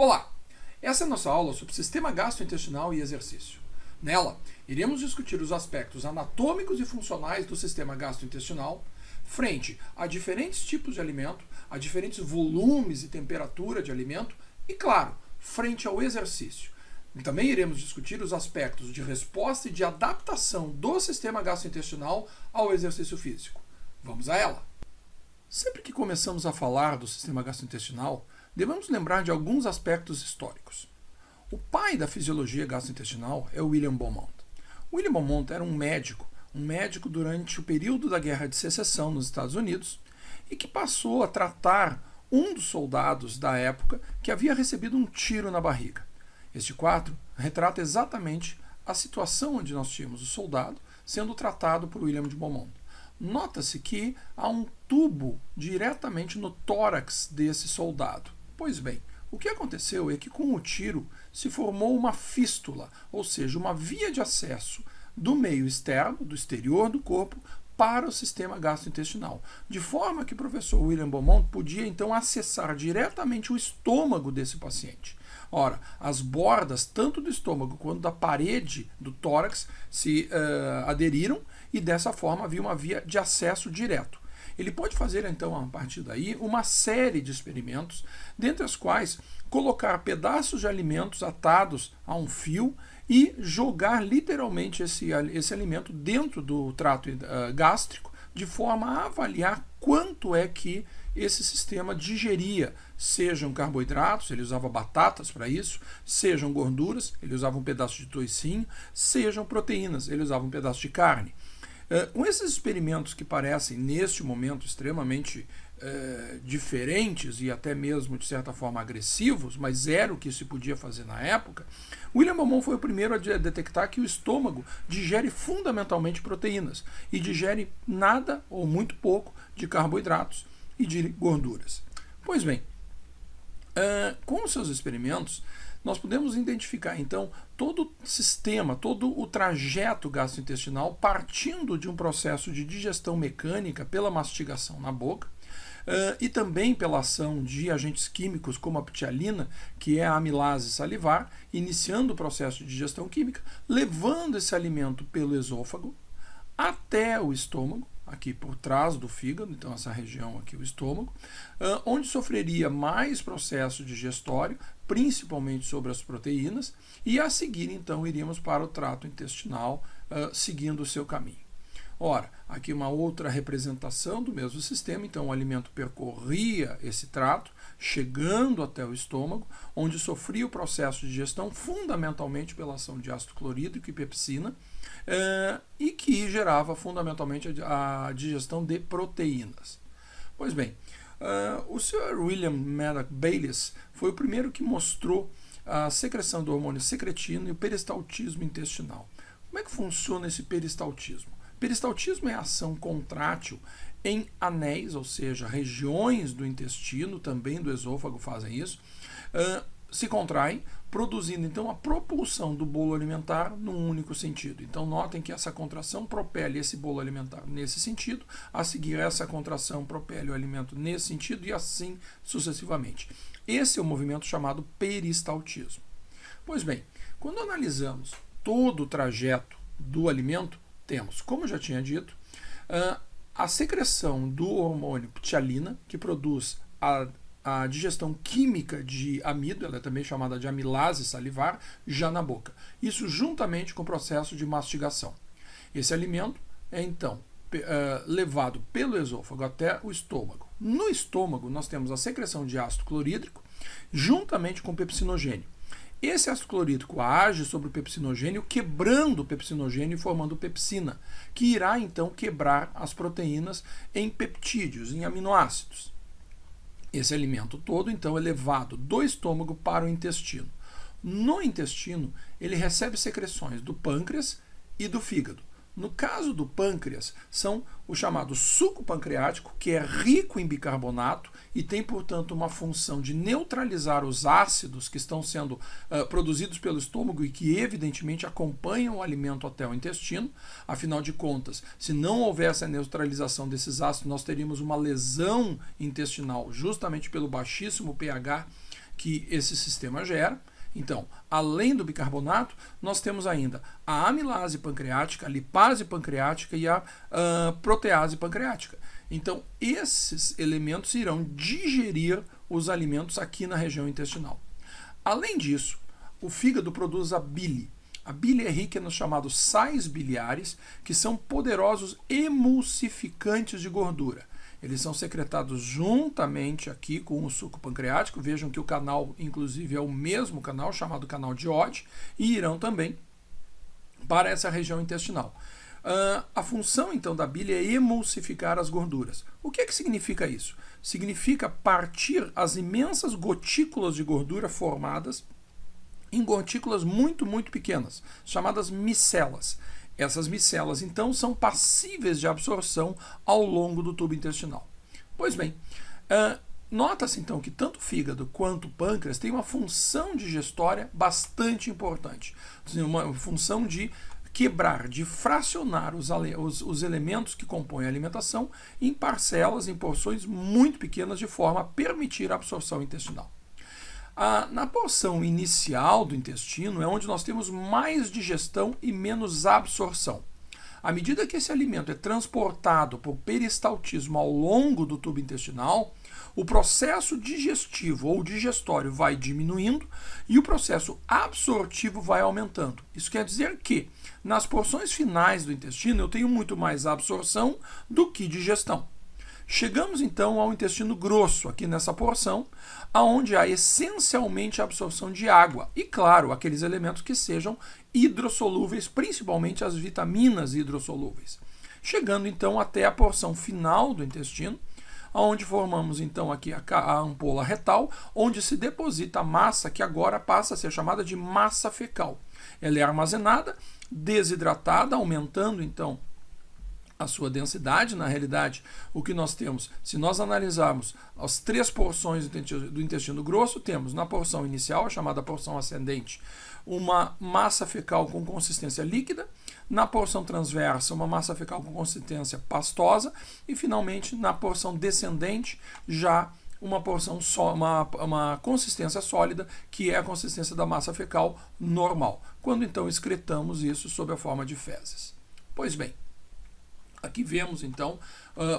Olá! Essa é a nossa aula sobre sistema gastrointestinal e exercício. Nela, iremos discutir os aspectos anatômicos e funcionais do sistema gastrointestinal frente a diferentes tipos de alimento, a diferentes volumes e temperatura de alimento e, claro, frente ao exercício. E também iremos discutir os aspectos de resposta e de adaptação do sistema gastrointestinal ao exercício físico. Vamos a ela! Sempre que começamos a falar do sistema gastrointestinal, devemos lembrar de alguns aspectos históricos. O pai da fisiologia gastrointestinal é William Beaumont. William Beaumont era um médico durante o período da Guerra de Secessão nos Estados Unidos e que passou a tratar um dos soldados da época que havia recebido um tiro na barriga. Este quadro retrata exatamente a situação onde nós tínhamos o soldado sendo tratado por William de Beaumont. Nota-se que há um tubo diretamente no tórax desse soldado. Pois bem, o que aconteceu é que com o tiro se formou uma fístula, ou seja, uma via de acesso do meio externo, do exterior do corpo, para o sistema gastrointestinal, de forma que o professor William Beaumont podia então acessar diretamente o estômago desse paciente. Ora, as bordas, tanto do estômago quanto da parede do tórax, se aderiram e dessa forma havia uma via de acesso direto. Ele pode fazer, então, a partir daí, uma série de experimentos, dentre as quais colocar pedaços de alimentos atados a um fio e jogar literalmente esse alimento dentro do trato gástrico, de forma a avaliar quanto é que esse sistema digeria, sejam carboidratos, ele usava batatas para isso, sejam gorduras, ele usava um pedaço de toicinho, sejam proteínas, ele usava um pedaço de carne. Com esses experimentos que parecem, neste momento, extremamente diferentes e até mesmo, de certa forma, agressivos, mas era o que se podia fazer na época, William Beaumont foi o primeiro a detectar que o estômago digere fundamentalmente proteínas e digere nada ou muito pouco de carboidratos e de gorduras. Pois bem, com os seus experimentos, nós podemos identificar, então, todo o sistema, todo o trajeto gastrointestinal partindo de um processo de digestão mecânica pela mastigação na boca e também pela ação de agentes químicos como a ptialina, que é a amilase salivar, iniciando o processo de digestão química, levando esse alimento pelo esôfago até o estômago, aqui por trás do fígado, então essa região aqui, o estômago, onde sofreria mais processo digestório, principalmente sobre as proteínas, e a seguir, então, iríamos para o trato intestinal, seguindo o seu caminho. Ora, aqui uma outra representação do mesmo sistema, então o alimento percorria esse trato, chegando até o estômago, onde sofria o processo de digestão fundamentalmente pela ação de ácido clorídrico e pepsina, e que gerava fundamentalmente a digestão de proteínas. Pois bem, o Sr. William Maddox Bayliss foi o primeiro que mostrou a secreção do hormônio secretino e o peristaltismo intestinal. Como é que funciona esse peristaltismo? Peristaltismo é a ação contrátil em anéis, ou seja, regiões do intestino, também do esôfago fazem isso, se contraem, produzindo então a propulsão do bolo alimentar num único sentido. Então notem que essa contração propele esse bolo alimentar nesse sentido, a seguir essa contração propele o alimento nesse sentido e assim sucessivamente. Esse é o movimento chamado peristaltismo. Pois bem, quando analisamos todo o trajeto do alimento, temos, como eu já tinha dito, a secreção do hormônio ptialina, que produz a digestão química de amido, ela é também chamada de amilase salivar, já na boca. Isso juntamente com o processo de mastigação. Esse alimento é então levado pelo esôfago até o estômago. No estômago nós temos a secreção de ácido clorídrico juntamente com pepsinogênio. Esse ácido clorídrico age sobre o pepsinogênio, quebrando o pepsinogênio e formando pepsina, que irá então quebrar as proteínas em peptídeos, em aminoácidos. Esse alimento todo, então, é levado do estômago para o intestino. No intestino, ele recebe secreções do pâncreas e do fígado. No caso do pâncreas, são o chamado suco pancreático, que é rico em bicarbonato e tem, portanto, uma função de neutralizar os ácidos que estão sendo produzidos pelo estômago e que, evidentemente, acompanham o alimento até o intestino. Afinal de contas, se não houvesse a neutralização desses ácidos, nós teríamos uma lesão intestinal, justamente pelo baixíssimo pH que esse sistema gera. Então, além do bicarbonato, nós temos ainda a amilase pancreática, a lipase pancreática e a protease pancreática. Então, esses elementos irão digerir os alimentos aqui na região intestinal. Além disso, o fígado produz a bile. A bile é rica nos chamados sais biliares, que são poderosos emulsificantes de gordura. Eles são secretados juntamente aqui com o suco pancreático. Vejam que o canal, inclusive, é o mesmo canal, chamado canal de Oddi, e irão também para essa região intestinal. A função, então, da bile é emulsificar as gorduras. O que significa isso? Significa partir as imensas gotículas de gordura formadas em gotículas muito, muito pequenas, chamadas micelas. Essas micelas, então, são passíveis de absorção ao longo do tubo intestinal. Pois bem, nota-se, então, que tanto o fígado quanto o pâncreas têm uma função digestória bastante importante. Uma função de quebrar, de fracionar os elementos que compõem a alimentação em parcelas, em porções muito pequenas, de forma a permitir a absorção intestinal. Na porção inicial do intestino é onde nós temos mais digestão e menos absorção. À medida que esse alimento é transportado por peristaltismo ao longo do tubo intestinal, o processo digestivo ou digestório vai diminuindo e o processo absortivo vai aumentando. Isso quer dizer que, nas porções finais do intestino, eu tenho muito mais absorção do que digestão. Chegamos então ao intestino grosso, aqui nessa porção, onde há essencialmente a absorção de água e, claro, aqueles elementos que sejam hidrossolúveis, principalmente as vitaminas hidrossolúveis. Chegando então até a porção final do intestino, onde formamos então aqui a ampola retal, onde se deposita a massa que agora passa a ser chamada de massa fecal. Ela é armazenada, desidratada, aumentando então a sua densidade. Na realidade, o que nós temos, se nós analisarmos as três porções do intestino grosso, temos na porção inicial, a chamada porção ascendente, uma massa fecal com consistência líquida, na porção transversa, uma massa fecal com consistência pastosa, e finalmente, na porção descendente, já uma consistência sólida, que é a consistência da massa fecal normal, quando então excretamos isso sob a forma de fezes. Pois bem, aqui vemos, então,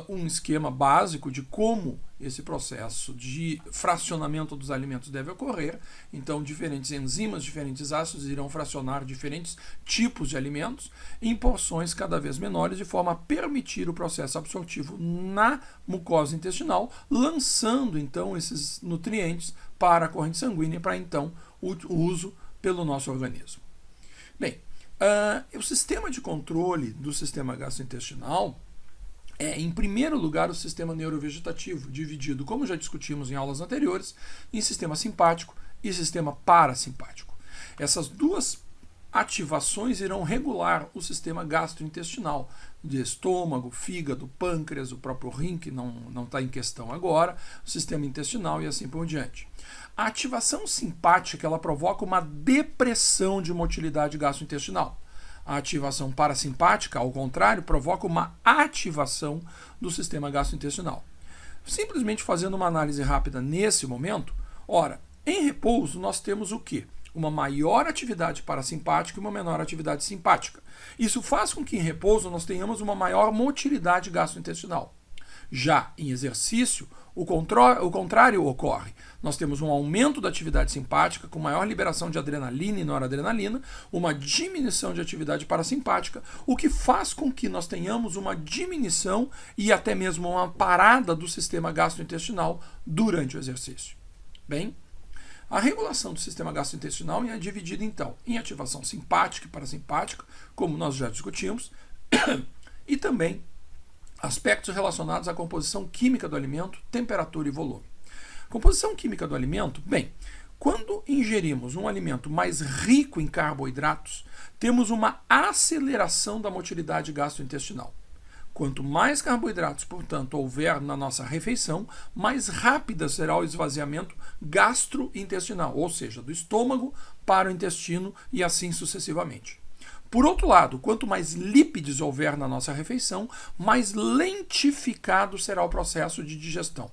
um esquema básico de como esse processo de fracionamento dos alimentos deve ocorrer. Então, diferentes enzimas, diferentes ácidos irão fracionar diferentes tipos de alimentos em porções cada vez menores, de forma a permitir o processo absortivo na mucosa intestinal, lançando, então, esses nutrientes para a corrente sanguínea, para, então, o uso pelo nosso organismo. Bem, o sistema de controle do sistema gastrointestinal é, em primeiro lugar, o sistema neurovegetativo, dividido, como já discutimos em aulas anteriores, em sistema simpático e sistema parasimpático. Essas duas ativações irão regular o sistema gastrointestinal, de estômago, fígado, pâncreas, o próprio rim, que não está em questão agora, o sistema intestinal e assim por diante. A ativação simpática, ela provoca uma depressão de motilidade gastrointestinal. A ativação parasimpática, ao contrário, provoca uma ativação do sistema gastrointestinal. Simplesmente fazendo uma análise rápida nesse momento, ora, em repouso nós temos o quê? Uma maior atividade parasimpática e uma menor atividade simpática. Isso faz com que em repouso nós tenhamos uma maior motilidade gastrointestinal. Já em exercício, o contrário ocorre. Nós temos um aumento da atividade simpática, com maior liberação de adrenalina e noradrenalina, uma diminuição de atividade parasimpática, o que faz com que nós tenhamos uma diminuição e até mesmo uma parada do sistema gastrointestinal durante o exercício. Bem, a regulação do sistema gastrointestinal é dividida, então, em ativação simpática e parasimpática, como nós já discutimos, e também aspectos relacionados à composição química do alimento, temperatura e volume. Composição química do alimento, bem, quando ingerimos um alimento mais rico em carboidratos, temos uma aceleração da motilidade gastrointestinal. Quanto mais carboidratos, portanto, houver na nossa refeição, mais rápida será o esvaziamento gastrointestinal, ou seja, do estômago para o intestino e assim sucessivamente. Por outro lado, quanto mais lípides houver na nossa refeição, mais lentificado será o processo de digestão.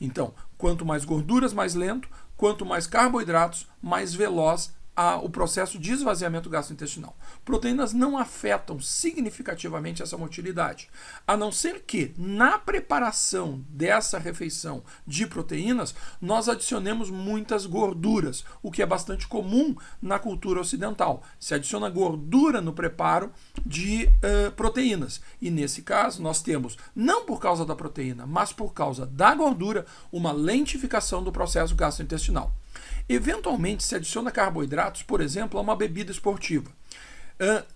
Então, quanto mais gorduras, mais lento, quanto mais carboidratos, mais veloz o processo de esvaziamento gastrointestinal. Proteínas não afetam significativamente essa motilidade, a não ser que, na preparação dessa refeição de proteínas, nós adicionemos muitas gorduras, o que é bastante comum na cultura ocidental. Se adiciona gordura no preparo de proteínas. E nesse caso, nós temos, não por causa da proteína, mas por causa da gordura, uma lentificação do processo gastrointestinal. Eventualmente se adiciona carboidratos, por exemplo, a uma bebida esportiva.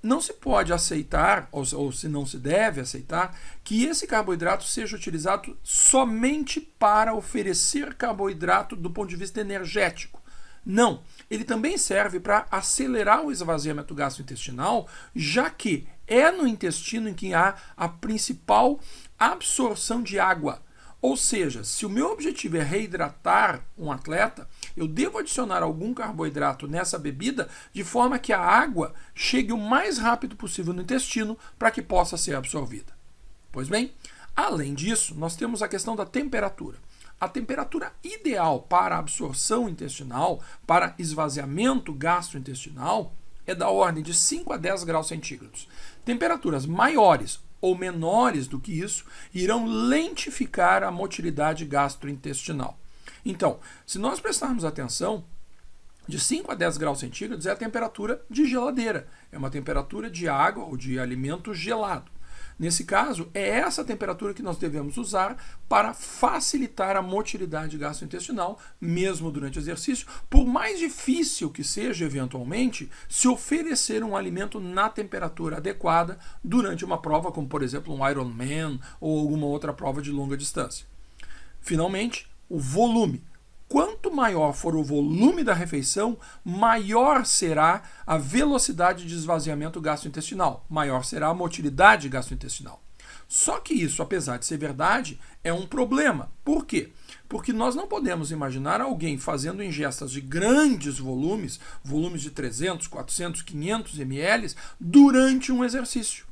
Não se pode aceitar, ou se não se deve aceitar, que esse carboidrato seja utilizado somente para oferecer carboidrato do ponto de vista energético. Não, ele também serve para acelerar o esvaziamento gastrointestinal, já que é no intestino em que há a principal absorção de água. Ou seja, se o meu objetivo é reidratar um atleta, eu devo adicionar algum carboidrato nessa bebida de forma que a água chegue o mais rápido possível no intestino para que possa ser absorvida. Pois bem, além disso, nós temos a questão da temperatura. A temperatura ideal para absorção intestinal, para esvaziamento gastrointestinal, é da ordem de 5 a 10 graus centígrados. Temperaturas maiores ou menores do que isso irão lentificar a motilidade gastrointestinal. Então, se nós prestarmos atenção, de 5 a 10 graus centígrados é a temperatura de geladeira, é uma temperatura de água ou de alimento gelado. Nesse caso, é essa temperatura que nós devemos usar para facilitar a motilidade gastrointestinal, mesmo durante o exercício, por mais difícil que seja, eventualmente, se oferecer um alimento na temperatura adequada durante uma prova, como, por exemplo, um Ironman ou alguma outra prova de longa distância. Finalmente, o volume. Quanto maior for o volume da refeição, maior será a velocidade de esvaziamento gastrointestinal, maior será a motilidade gastrointestinal. Só que isso, apesar de ser verdade, é um problema. Por quê? Porque nós não podemos imaginar alguém fazendo ingestas de grandes volumes, volumes de 300, 400, 500 ml, durante um exercício.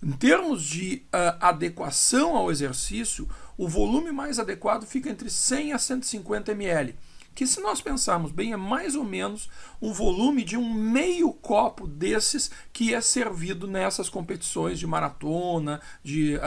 Em termos de adequação ao exercício, o volume mais adequado fica entre 100 a 150 ml, que, se nós pensarmos bem, é mais ou menos um volume de um meio copo desses que é servido nessas competições de maratona, de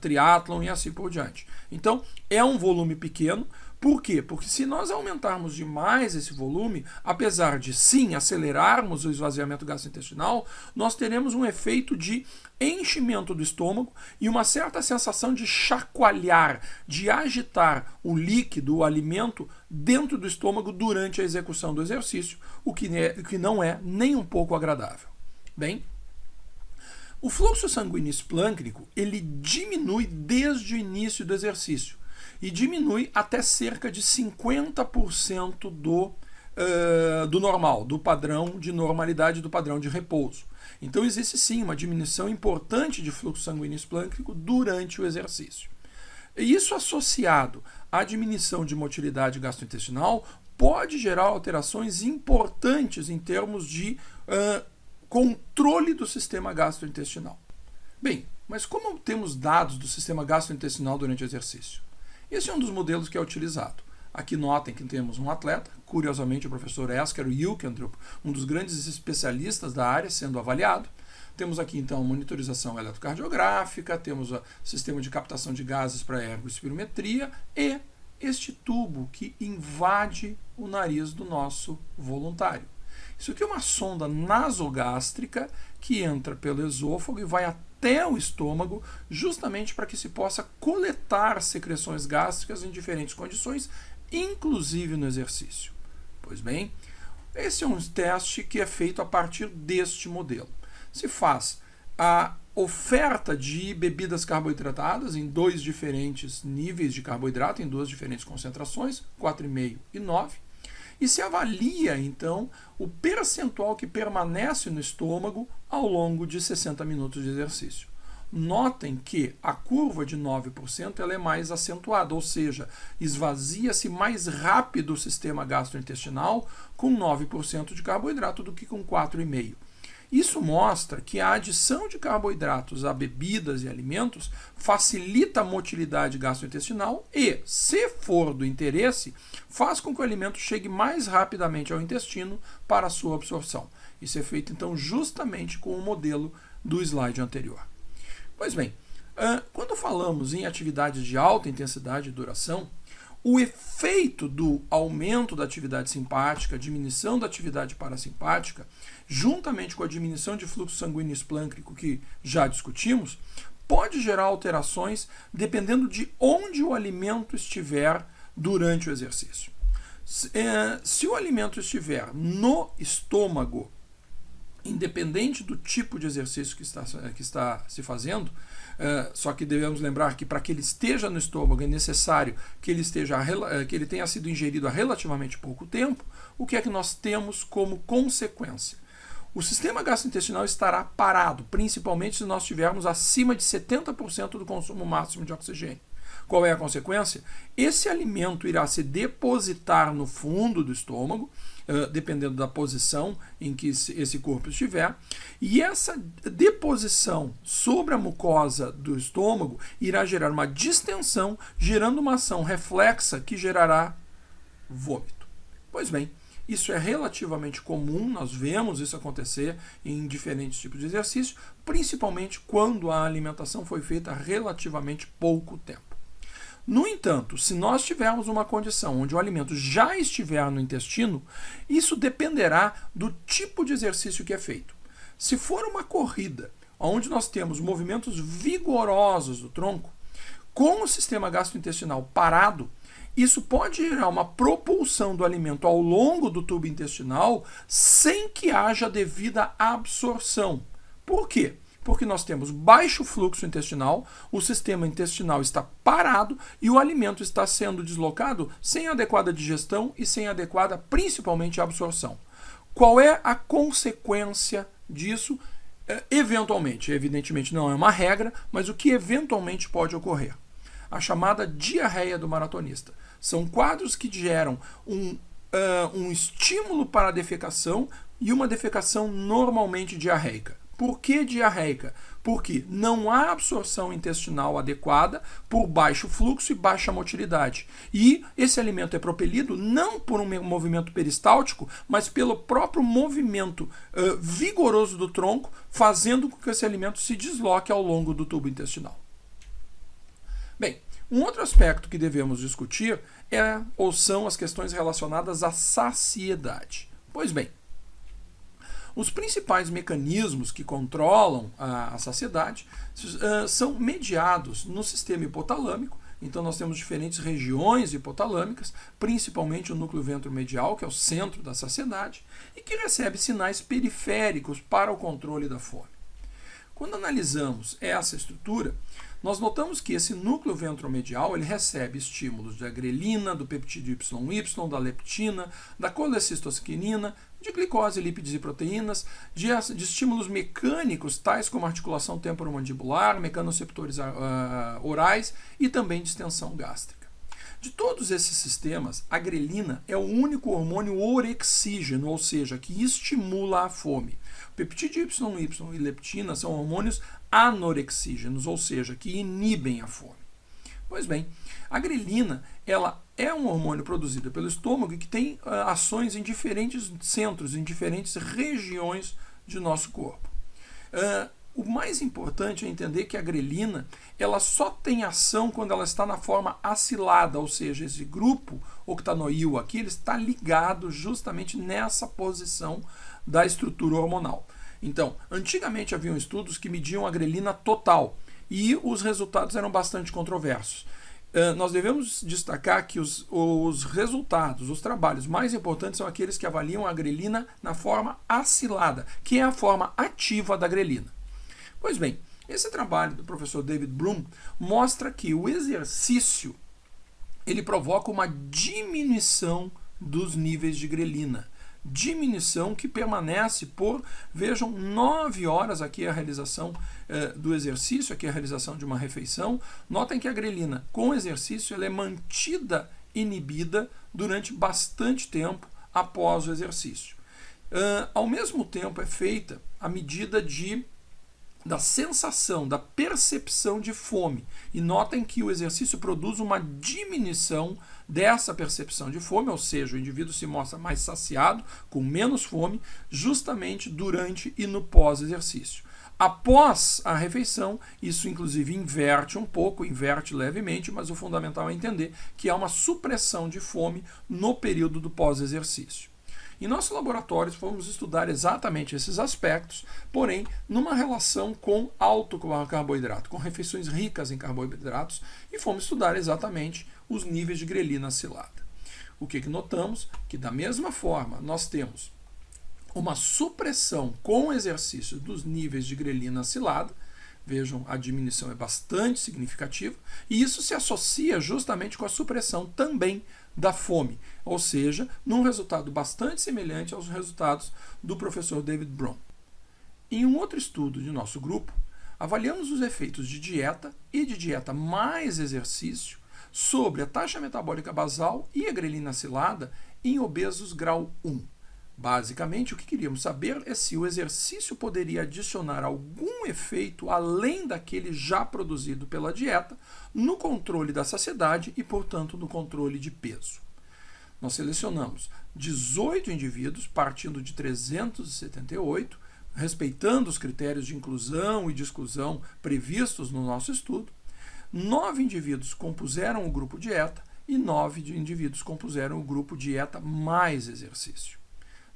triatlon e assim por diante. Então, é um volume pequeno. Por quê? Porque se nós aumentarmos demais esse volume, apesar de sim acelerarmos o esvaziamento gastrointestinal, nós teremos um efeito de enchimento do estômago e uma certa sensação de chacoalhar, de agitar o líquido, o alimento, dentro do estômago durante a execução do exercício, o que não é nem um pouco agradável. Bem, o fluxo sanguíneo esplâncnico, ele diminui desde o início do exercício e diminui até cerca de 50% do normal, do padrão de normalidade, do padrão de repouso. Então existe sim uma diminuição importante de fluxo sanguíneo esplâncnico durante o exercício. E isso, associado à diminuição de motilidade gastrointestinal, pode gerar alterações importantes em termos de controle do sistema gastrointestinal. Bem, mas como temos dados do sistema gastrointestinal durante o exercício? Esse é um dos modelos que é utilizado. Aqui notem que temos um atleta, curiosamente o professor Esker Wilkendrup, um dos grandes especialistas da área, sendo avaliado. Temos aqui então monitorização eletrocardiográfica, temos o sistema de captação de gases para ergospirometria e este tubo que invade o nariz do nosso voluntário. Isso aqui é uma sonda nasogástrica que entra pelo esôfago e vai até o estômago, justamente para que se possa coletar secreções gástricas em diferentes condições, inclusive no exercício. Pois bem, esse é um teste que é feito a partir deste modelo. Se faz a oferta de bebidas carboidratadas em 2 diferentes níveis de carboidrato, em 2 diferentes concentrações, 4,5 e 9, e se avalia, então, o percentual que permanece no estômago ao longo de 60 minutos de exercício. Notem que a curva de 9% ela é mais acentuada, ou seja, esvazia-se mais rápido o sistema gastrointestinal com 9% de carboidrato do que com 4,5%. Isso mostra que a adição de carboidratos a bebidas e alimentos facilita a motilidade gastrointestinal e, se for do interesse, faz com que o alimento chegue mais rapidamente ao intestino para a sua absorção. Isso é feito, então, justamente com o modelo do slide anterior. Pois bem, quando falamos em atividades de alta intensidade e duração, o efeito do aumento da atividade simpática, diminuição da atividade parasimpática, juntamente com a diminuição de fluxo sanguíneo esplâncnico que já discutimos, pode gerar alterações dependendo de onde o alimento estiver durante o exercício. Se o alimento estiver no estômago, independente do tipo de exercício que está se fazendo, só que devemos lembrar que para que ele esteja no estômago é necessário que ele tenha sido ingerido há relativamente pouco tempo. O que é que nós temos como consequência? O sistema gastrointestinal estará parado, principalmente se nós estivermos acima de 70% do consumo máximo de oxigênio. Qual é a consequência? Esse alimento irá se depositar no fundo do estômago, dependendo da posição em que esse corpo estiver, e essa deposição sobre a mucosa do estômago irá gerar uma distensão, gerando uma ação reflexa que gerará vômito. Pois bem, isso é relativamente comum, nós vemos isso acontecer em diferentes tipos de exercício, principalmente quando a alimentação foi feita há relativamente pouco tempo. No entanto, se nós tivermos uma condição onde o alimento já estiver no intestino, isso dependerá do tipo de exercício que é feito. Se for uma corrida, onde nós temos movimentos vigorosos do tronco, com o sistema gastrointestinal parado, isso pode gerar uma propulsão do alimento ao longo do tubo intestinal sem que haja devida absorção. Por quê? Porque nós temos baixo fluxo intestinal, o sistema intestinal está parado e o alimento está sendo deslocado sem adequada digestão e sem adequada, principalmente, absorção. Qual é a consequência disso? Eventualmente, evidentemente não é uma regra, mas o que eventualmente pode ocorrer? A chamada diarreia do maratonista. São quadros que geram um estímulo para a defecação e uma defecação normalmente diarreica. Por que diarreica? Porque não há absorção intestinal adequada por baixo fluxo e baixa motilidade. E esse alimento é propelido não por um movimento peristáltico, mas pelo próprio movimento vigoroso do tronco, fazendo com que esse alimento se desloque ao longo do tubo intestinal. Bem, um outro aspecto que devemos discutir são as questões relacionadas à saciedade. Pois bem, os principais mecanismos que controlam a saciedade são mediados no sistema hipotalâmico. Então nós temos diferentes regiões hipotalâmicas, principalmente o núcleo ventromedial, que é o centro da saciedade, e que recebe sinais periféricos para o controle da fome. Quando analisamos essa estrutura, nós notamos que esse núcleo ventromedial ele recebe estímulos da grelina, do peptídeo YY, da leptina, da colecistoquinina, de glicose, lípides e proteínas, de estímulos mecânicos, tais como articulação temporomandibular, mecanoreceptores orais e também distensão gástrica. De todos esses sistemas, a grelina é o único hormônio orexígeno, ou seja, que estimula a fome. O peptídeo YY e leptina são hormônios anorexígenos, ou seja, que inibem a fome. Pois bem, a grelina ela é um hormônio produzido pelo estômago e que tem ações em diferentes centros, em diferentes regiões de nosso corpo. O mais importante é entender que a grelina ela só tem ação quando ela está na forma acilada, ou seja, esse grupo octanoil aqui ele está ligado justamente nessa posição da estrutura hormonal. Então, antigamente haviam estudos que mediam a grelina total e os resultados eram bastante controversos. Nós devemos destacar que os resultados, os trabalhos mais importantes são aqueles que avaliam a grelina na forma acilada, que é a forma ativa da grelina. Pois bem, esse trabalho do professor David Bloom mostra que o exercício ele provoca uma diminuição dos níveis de grelina. Diminuição que permanece por, vejam, 9 horas aqui a realização do exercício, aqui a realização de uma refeição. Notem que a grelina, com o exercício, ela é mantida inibida durante bastante tempo após o exercício. Ao mesmo tempo é feita a medida da sensação, da percepção de fome. E notem que o exercício produz uma diminuição dessa percepção de fome, ou seja, o indivíduo se mostra mais saciado, com menos fome, justamente durante e no pós-exercício. Após a refeição, isso inclusive inverte um pouco, inverte levemente, mas o fundamental é entender que há uma supressão de fome no período do pós-exercício. Em nosso laboratório, fomos estudar exatamente esses aspectos, porém, numa relação com alto carboidrato, com refeições ricas em carboidratos, e fomos estudar exatamente os níveis de grelina acilada. O que notamos? Que da mesma forma nós temos uma supressão com exercício dos níveis de grelina acilada. Vejam, a diminuição é bastante significativa, e isso se associa justamente com a supressão também da fome, ou seja, num resultado bastante semelhante aos resultados do professor David Braun. Em um outro estudo de nosso grupo, avaliamos os efeitos de dieta e de dieta mais exercício sobre a taxa metabólica basal e a grelina acilada em obesos grau 1. Basicamente, o que queríamos saber é se o exercício poderia adicionar algum efeito além daquele já produzido pela dieta no controle da saciedade e, portanto, no controle de peso. Nós selecionamos 18 indivíduos, partindo de 378, respeitando os critérios de inclusão e de exclusão previstos no nosso estudo. 9 indivíduos compuseram o grupo dieta e 9 indivíduos compuseram o grupo dieta mais exercício.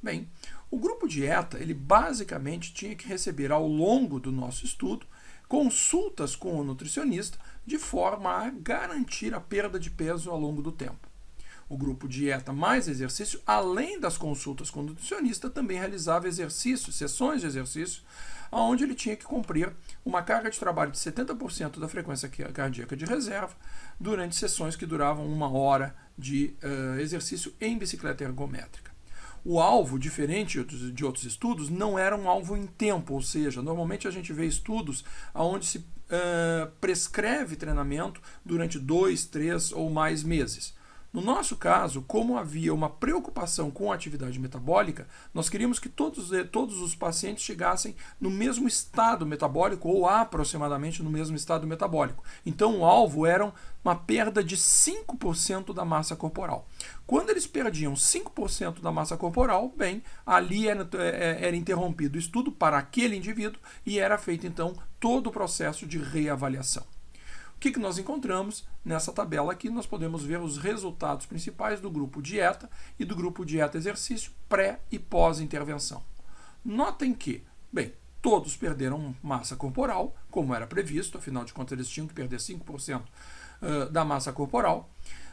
Bem, o grupo dieta, ele basicamente tinha que receber ao longo do nosso estudo consultas com o nutricionista de forma a garantir a perda de peso ao longo do tempo. O grupo dieta mais exercício, além das consultas com o nutricionista, também realizava exercícios, sessões de exercício, onde ele tinha que cumprir uma carga de trabalho de 70% da frequência cardíaca de reserva durante sessões que duravam 1 hora de exercício em bicicleta ergométrica. O alvo, diferente de outros estudos, não era um alvo em tempo, ou seja, normalmente a gente vê estudos onde se prescreve treinamento durante 2, 3 ou mais meses. No nosso caso, como havia uma preocupação com a atividade metabólica, nós queríamos que todos os pacientes chegassem no mesmo estado metabólico ou aproximadamente no mesmo estado metabólico. Então, o alvo era uma perda de 5% da massa corporal. Quando eles perdiam 5% da massa corporal, bem, ali era interrompido o estudo para aquele indivíduo e era feito, então, todo o processo de reavaliação. O que nós encontramos? Nessa tabela aqui nós podemos ver os resultados principais do grupo dieta e do grupo dieta exercício pré e pós-intervenção. Notem que, bem, todos perderam massa corporal, como era previsto, afinal de contas eles tinham que perder 5% da massa corporal.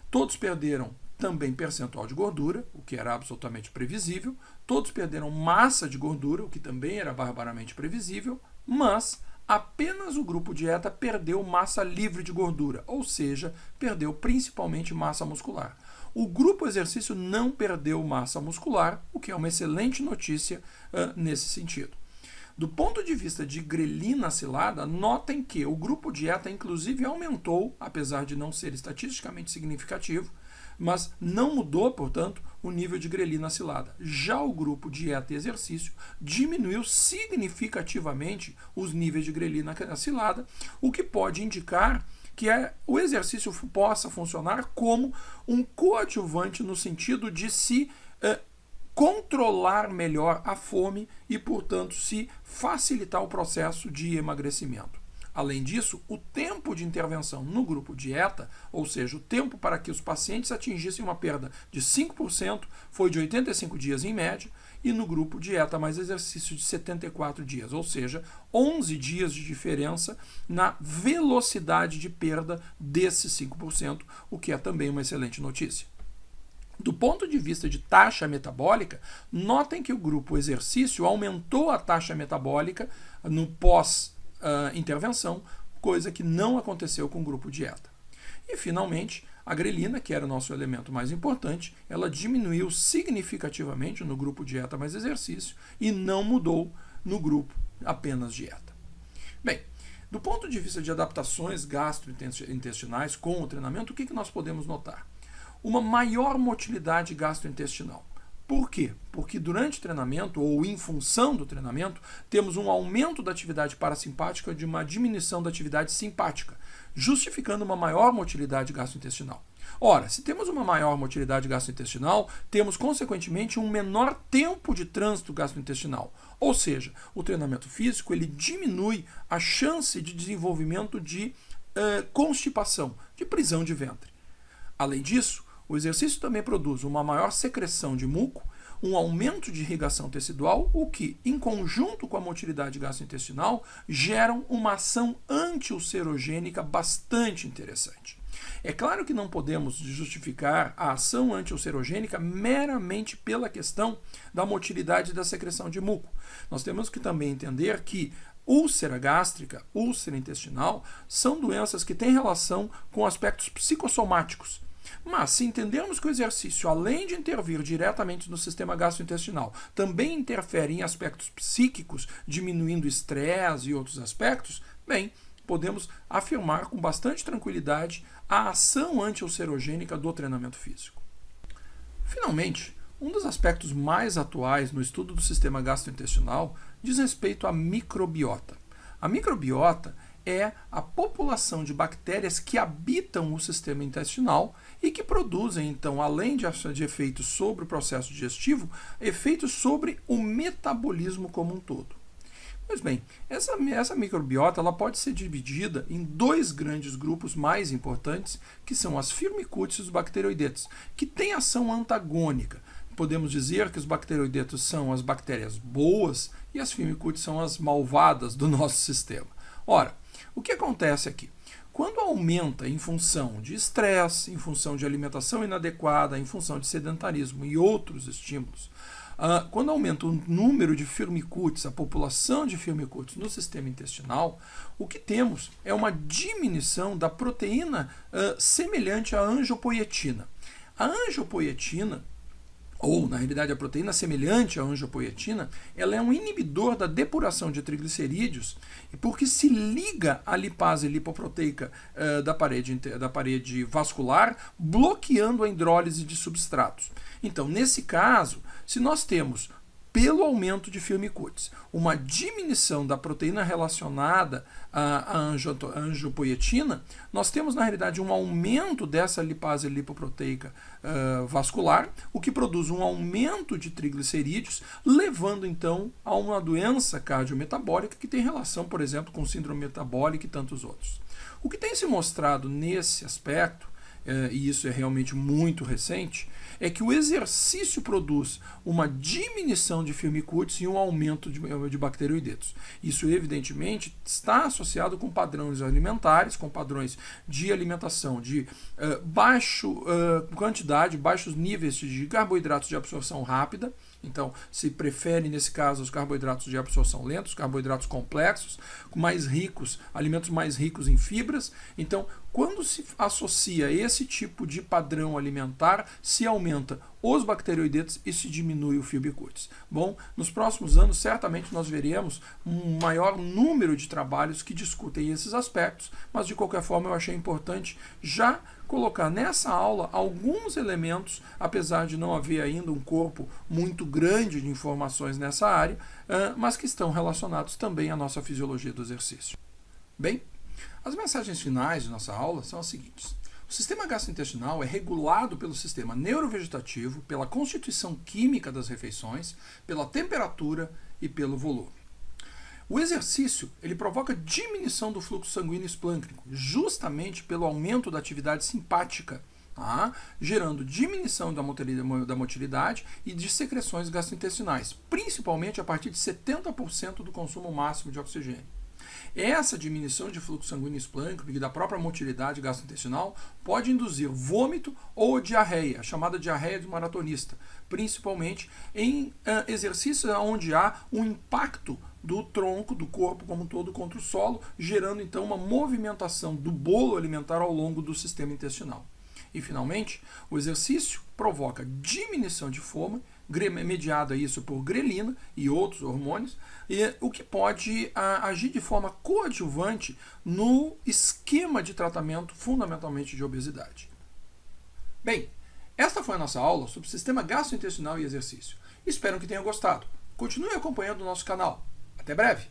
Todos perderam também percentual de gordura, o que era absolutamente previsível. Todos perderam massa de gordura, o que também era barbaramente previsível, mas apenas o grupo dieta perdeu massa livre de gordura, ou seja, perdeu principalmente massa muscular. O grupo exercício não perdeu massa muscular, o que é uma excelente notícia nesse sentido. Do ponto de vista de grelina acilada, notem que o grupo dieta inclusive aumentou, apesar de não ser estatisticamente significativo, mas não mudou, portanto, o nível de grelina acilada. Já o grupo dieta e exercício diminuiu significativamente os níveis de grelina acilada, o que pode indicar que o exercício possa funcionar como um coadjuvante no sentido de se controlar melhor a fome e, portanto, se facilitar o processo de emagrecimento. Além disso, o tempo de intervenção no grupo dieta, ou seja, o tempo para que os pacientes atingissem uma perda de 5%, foi de 85 dias em média, e no grupo dieta mais exercício de 74 dias, ou seja, 11 dias de diferença na velocidade de perda desses 5%, o que é também uma excelente notícia. Do ponto de vista de taxa metabólica, notem que o grupo exercício aumentou a taxa metabólica no pós-intervenção, coisa que não aconteceu com o grupo dieta. E, finalmente, a grelina, que era o nosso elemento mais importante, ela diminuiu significativamente no grupo dieta mais exercício e não mudou no grupo apenas dieta. Bem, do ponto de vista de adaptações gastrointestinais com o treinamento, o que nós podemos notar? Uma maior motilidade gastrointestinal. Por quê? Porque durante o treinamento, ou em função do treinamento, temos um aumento da atividade parasimpática e de uma diminuição da atividade simpática, justificando uma maior motilidade gastrointestinal. Ora, se temos uma maior motilidade gastrointestinal, temos, consequentemente, um menor tempo de trânsito gastrointestinal. Ou seja, o treinamento físico ele diminui a chance de desenvolvimento de constipação, de prisão de ventre. Além disso, o exercício também produz uma maior secreção de muco, um aumento de irrigação tecidual, o que, em conjunto com a motilidade gastrointestinal, geram uma ação anti-ulcerogênica bastante interessante. É claro que não podemos justificar a ação anti-ulcerogênica meramente pela questão da motilidade da secreção de muco. Nós temos que também entender que úlcera gástrica, úlcera intestinal, são doenças que têm relação com aspectos psicossomáticos. Mas, se entendermos que o exercício, além de intervir diretamente no sistema gastrointestinal, também interfere em aspectos psíquicos, diminuindo estresse e outros aspectos, bem, podemos afirmar com bastante tranquilidade a ação anti-ulcerogênica do treinamento físico. Finalmente, um dos aspectos mais atuais no estudo do sistema gastrointestinal diz respeito à microbiota. A microbiota é a população de bactérias que habitam o sistema intestinal e que produzem, então, além de efeitos sobre o processo digestivo, efeitos sobre o metabolismo como um todo. Pois bem, essa microbiota ela pode ser dividida em dois grandes grupos mais importantes, que são as firmicutes e os bacteroidetos, que têm ação antagônica. Podemos dizer que os bacteroidetos são as bactérias boas e as firmicutes são as malvadas do nosso sistema. Ora, o que acontece aqui? Quando aumenta em função de estresse, em função de alimentação inadequada, em função de sedentarismo e outros estímulos, quando aumenta o número de firmicutes, a população de firmicutes no sistema intestinal, o que temos é uma diminuição da proteína semelhante à angiopoietina. A angiopoietina, ou na realidade a proteína semelhante à angiopoietina, ela é um inibidor da depuração de triglicerídeos, porque se liga à lipase lipoproteica da parede vascular, bloqueando a hidrólise de substratos. Então, nesse caso, se nós temos, pelo aumento de firmicutes, uma diminuição da proteína relacionada à angiopoietina, nós temos, na realidade, um aumento dessa lipase lipoproteica vascular, o que produz um aumento de triglicerídeos, levando, então, a uma doença cardiometabólica que tem relação, por exemplo, com síndrome metabólica e tantos outros. O que tem se mostrado nesse aspecto, e isso é realmente muito recente, é que o exercício produz uma diminuição de firmicutes e um aumento de bacteroidetos. Isso, evidentemente, está associado com padrões alimentares, com padrões de alimentação de baixa quantidade, baixos níveis de carboidratos de absorção rápida. Então, se prefere, nesse caso, os carboidratos de absorção lenta, os carboidratos complexos, mais ricos, alimentos mais ricos em fibras. Então, quando se associa esse tipo de padrão alimentar, se aumenta os bacteroidetos e se diminui o firmicutes. Bom, nos próximos anos, certamente nós veremos um maior número de trabalhos que discutem esses aspectos, mas de qualquer forma eu achei importante já colocar nessa aula alguns elementos, apesar de não haver ainda um corpo muito grande de informações nessa área, mas que estão relacionados também à nossa fisiologia do exercício. Bem, as mensagens finais de nossa aula são as seguintes. O sistema gastrointestinal é regulado pelo sistema neurovegetativo, pela constituição química das refeições, pela temperatura e pelo volume. O exercício ele provoca diminuição do fluxo sanguíneo esplâncnico, justamente pelo aumento da atividade simpática, gerando diminuição da motilidade e de secreções gastrointestinais, principalmente a partir de 70% do consumo máximo de oxigênio. Essa diminuição de fluxo sanguíneo esplâncnico e da própria motilidade gastrointestinal pode induzir vômito ou diarreia, a chamada diarreia do maratonista, principalmente em exercícios onde há um impacto do tronco, do corpo como um todo contra o solo, gerando então uma movimentação do bolo alimentar ao longo do sistema intestinal. E finalmente, o exercício provoca diminuição de fome, mediada isso por grelina e outros hormônios, o que pode agir de forma coadjuvante no esquema de tratamento fundamentalmente de obesidade. Bem, Esta foi a nossa aula sobre sistema gastrointestinal e exercício. Espero que tenham gostado. Continue acompanhando o nosso canal. Até breve!